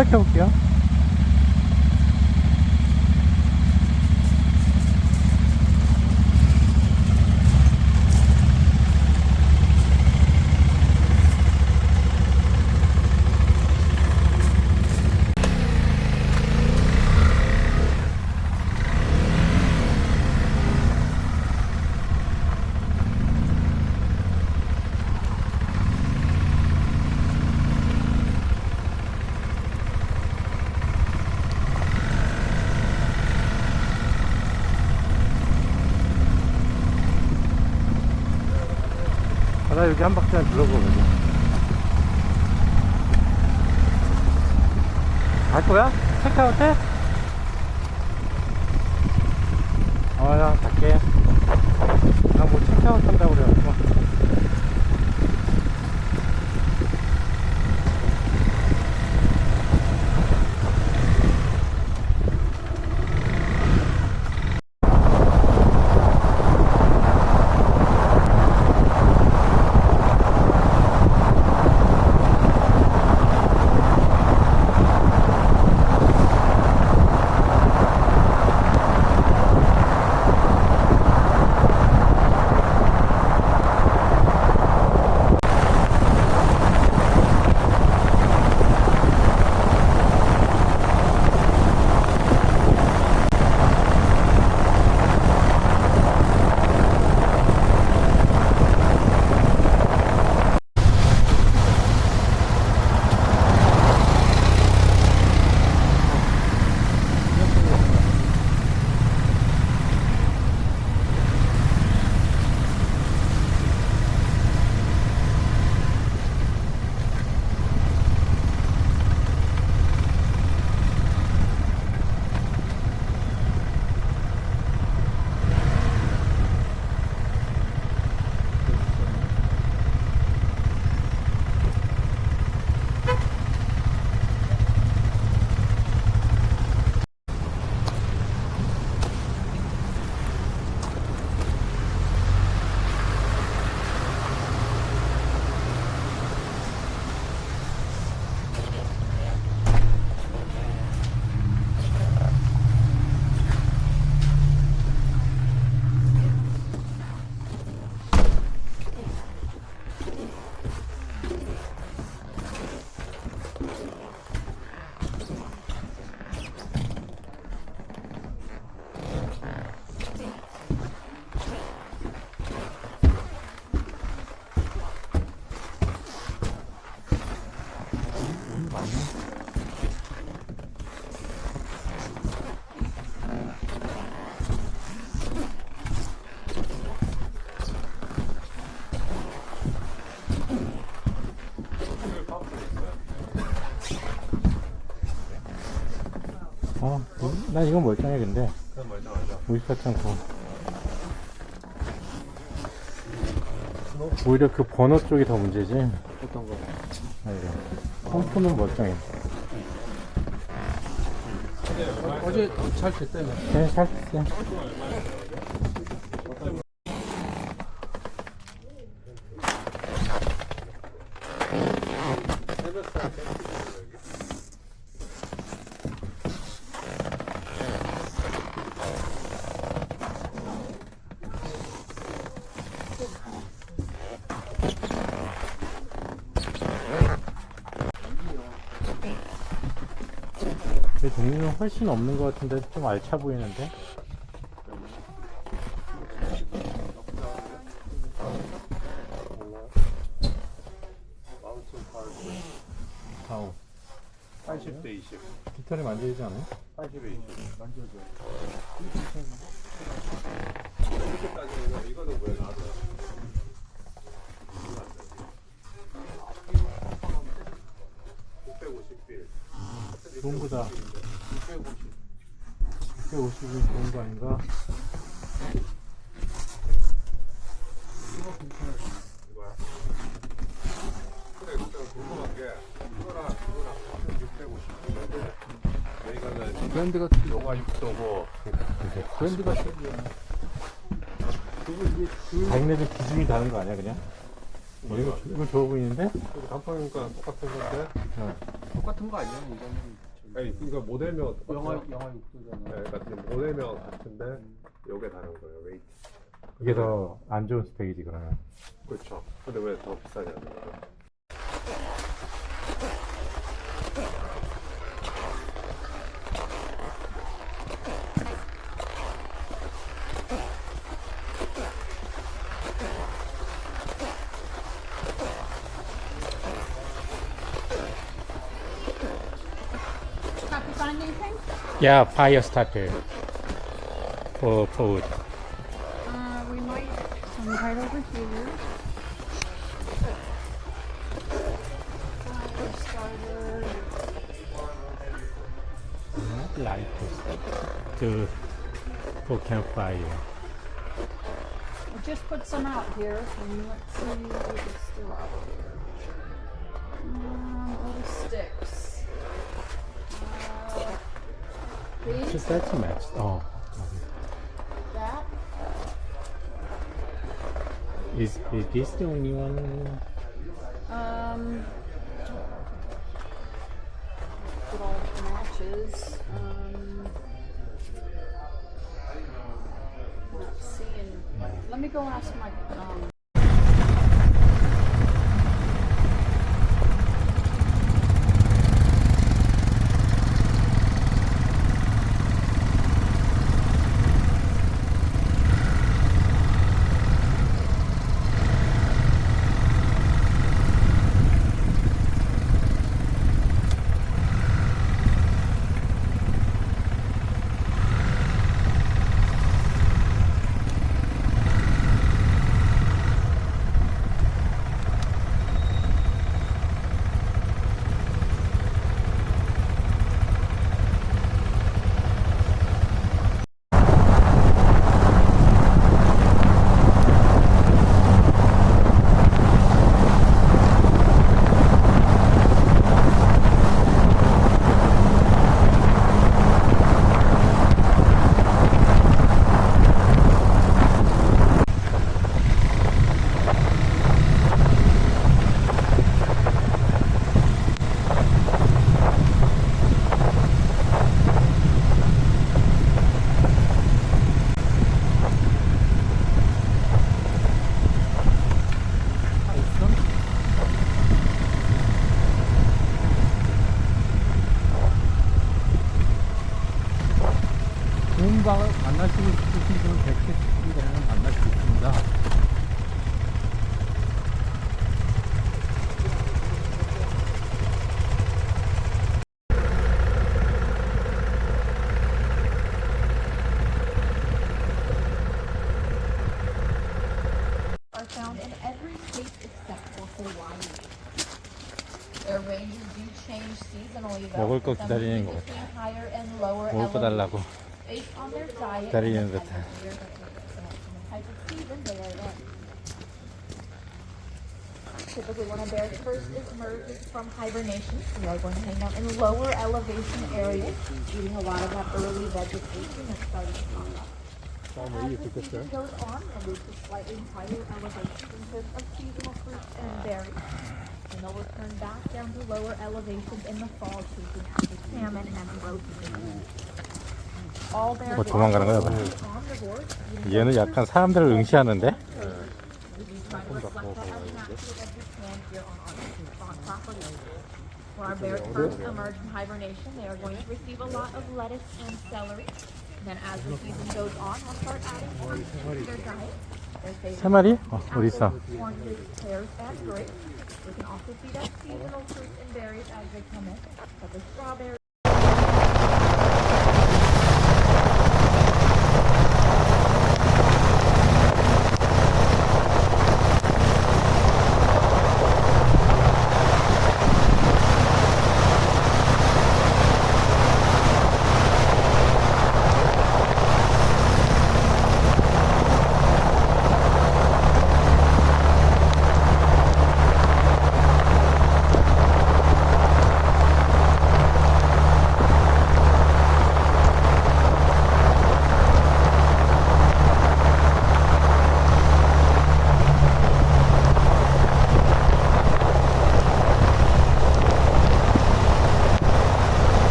껐다 켜볼게요. 나 여기 한 바퀴만 둘러보거든. 갈 거야? 체크아웃 해? 나 갈게. 나 뭐 체크아웃 한다고 그래가지고. 난 이건 멀쩡해. 근데 그건 멀쩡하죠. 54.9 오히려 그 번호 쪽이 더 문제지. 어떤 거? 펌프는 멀쩡해. 어제 잘 됐다며. 네, 잘 됐어요. 내 종류는 훨씬 없는 것 같은데 좀 알차 보이는데. 아우 80대 20. 깃털이 만져지지 않아요? 80에 20. 만져줘. 이렇게 따지면 이거는 왜 나도? 좋은 거다. 650이 좋은 거 아닌가? 이거야? 그래, 궁금한 게 이거랑 650인데 여기가는 브랜드가 요가 6도고 브랜드가 자기네들 기준이 다른 거 아니야 그냥? 이거 좋아 보이는데? 단판이니까 똑같은 건데 똑같은 거 아니야? 이거는 저기 아니 이거 모델명 영화 똑같아요. 영화 육도잖아. 네, 그러니까 지금 모델명 같은데 요게 다른 거예요. 웨이트. 이게 더 안 좋은 스펙이지 그러면. 그렇죠. 근데 왜 더 비싸냐는 거죠. Happy find anything? Yeah, fire starter for food. We might. Some right over here. Fire starter. Light to for campfire. I just put some out here, and let's see if it's still out here. Little sticks. These, Just that's matched. Oh, that. is this the only one? It all matches. Not seeing. Let me go ask my. 좋은 방을 만나시고 싶으신 분은 100개 정도는 만날 수 있습니다. Are found in every state except for Hawaii. Their ranges do change seasonally though. 먹을 거 with them 기다리는 moving 것 between higher and lower 먹을 거 elevations 달라고. based on their diet 기다리는 and the 듯한. type of year that they're in, and the type of season they are in. Typically when a bear first emerges from hibernation, they are going to hang out in lower elevation areas, eating a lot of that early vegetation that's starting to come up. As the season goes on, they'll move to slightly higher elevations in terms of seasonal fruits and berries. And they'll return back down to lower elevations in the fall season after salmon and protein. All bears are 도망가는 거야, 봐. omnivores. 얘는 약간 사람들을 응시하는데? Try to reflect that as naturally as we can here on our property. When our bears first emerge from hibernation, they are going to receive a lot of lettuce and celery. Then as the season goes on, we'll start adding fruits to their diet. Their favorite 세 마리? 어디 있어? apples, oranges, pears, and grapes. We can also feed them seasonal fruits and berries as they come in, such as strawberries.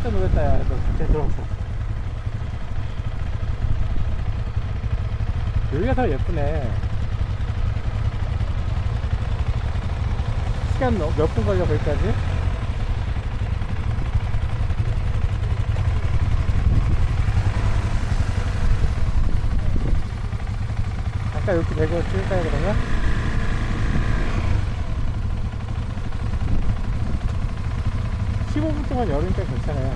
깜짝 놀랐다, 야. 너 진짜 들어왔어. 여기가 더 예쁘네. 시간 몇 분 걸려, 거기까지? 아까 이렇게 대고 찍을까요, 그러면? (15분) 동안 열으니까 괜찮아요.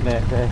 네, 네.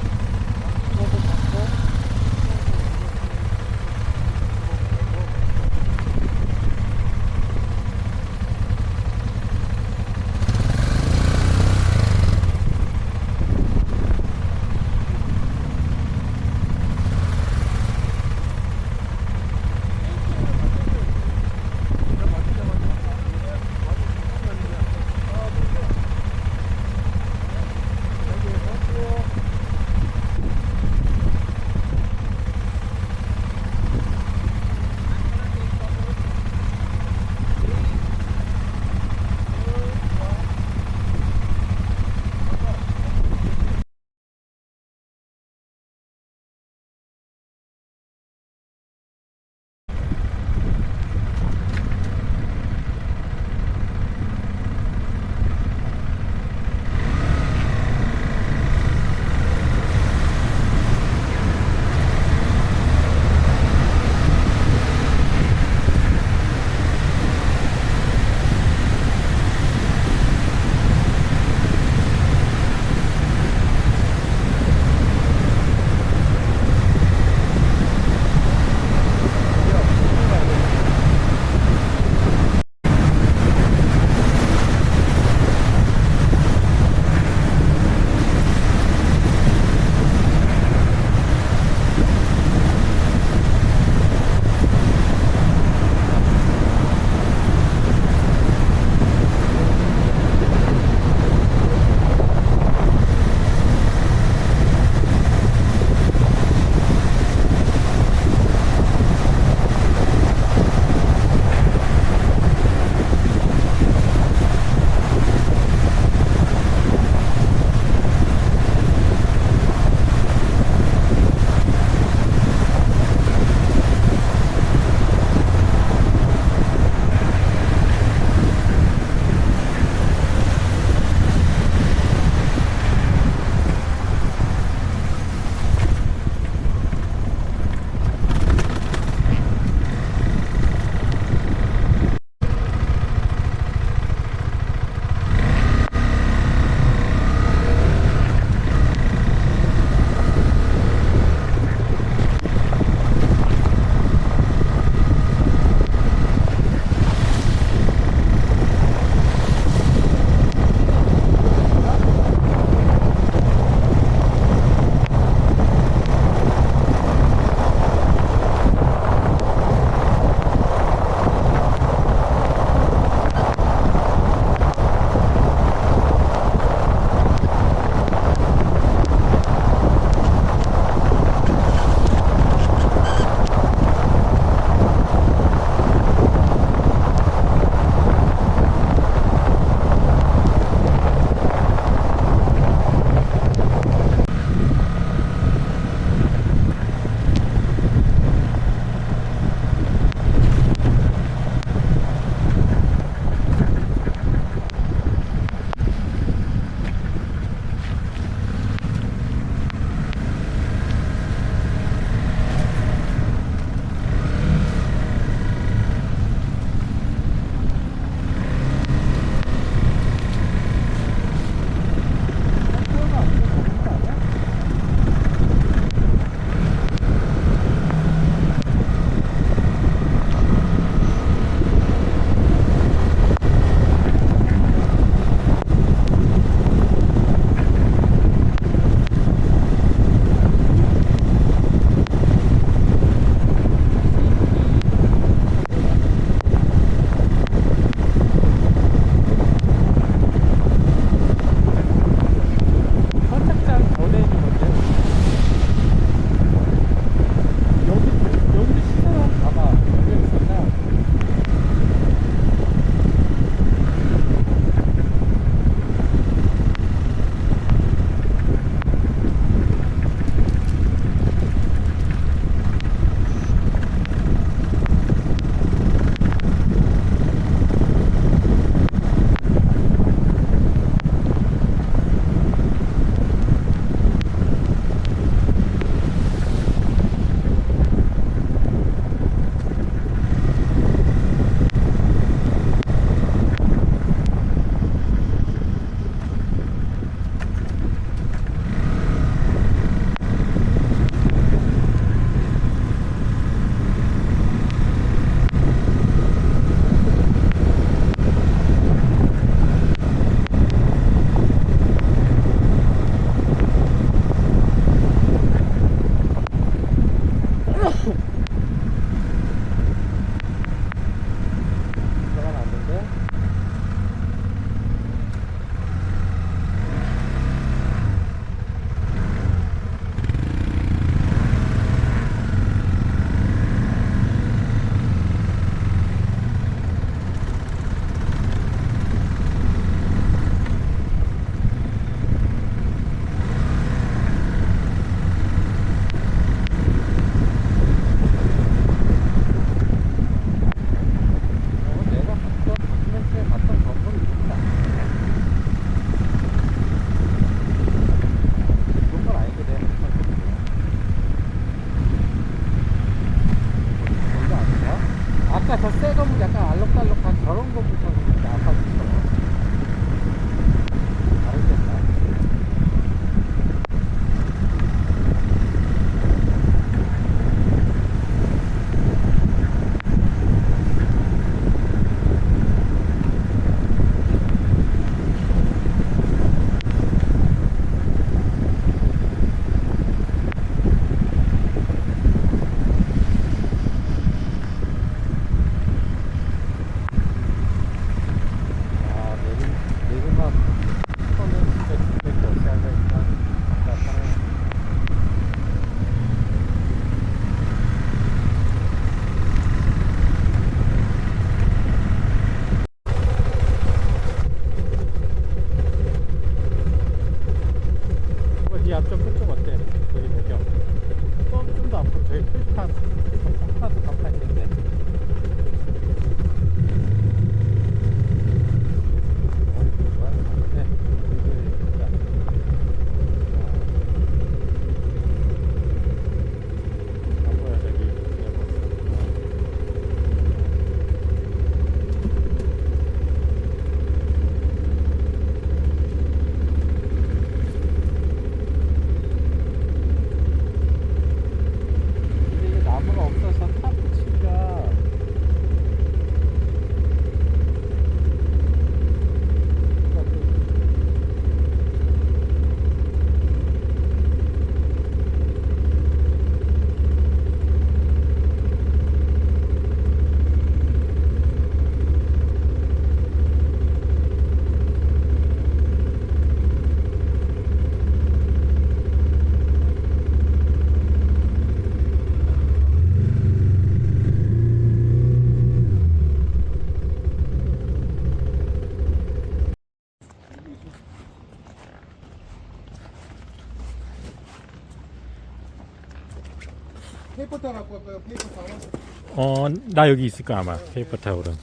페이퍼 타워 갖고 갈까요? 페이퍼 타워? 나 여기 있을 거야, 아마. 페이퍼 타올은.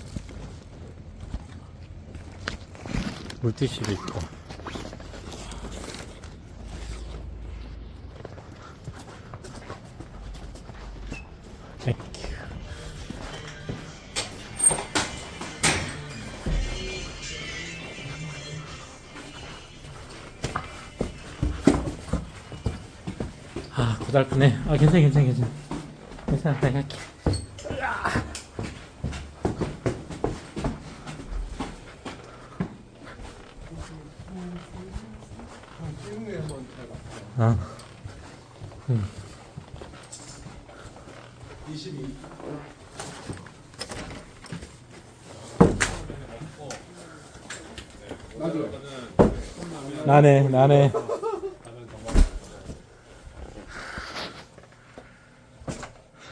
물티슈도 있고. 땡큐. 아, 고달프네. 아, 괜찮아. 괜찮아, 내가 할게. 찍는 한번 해봐. 아, 22. 나도. 나네.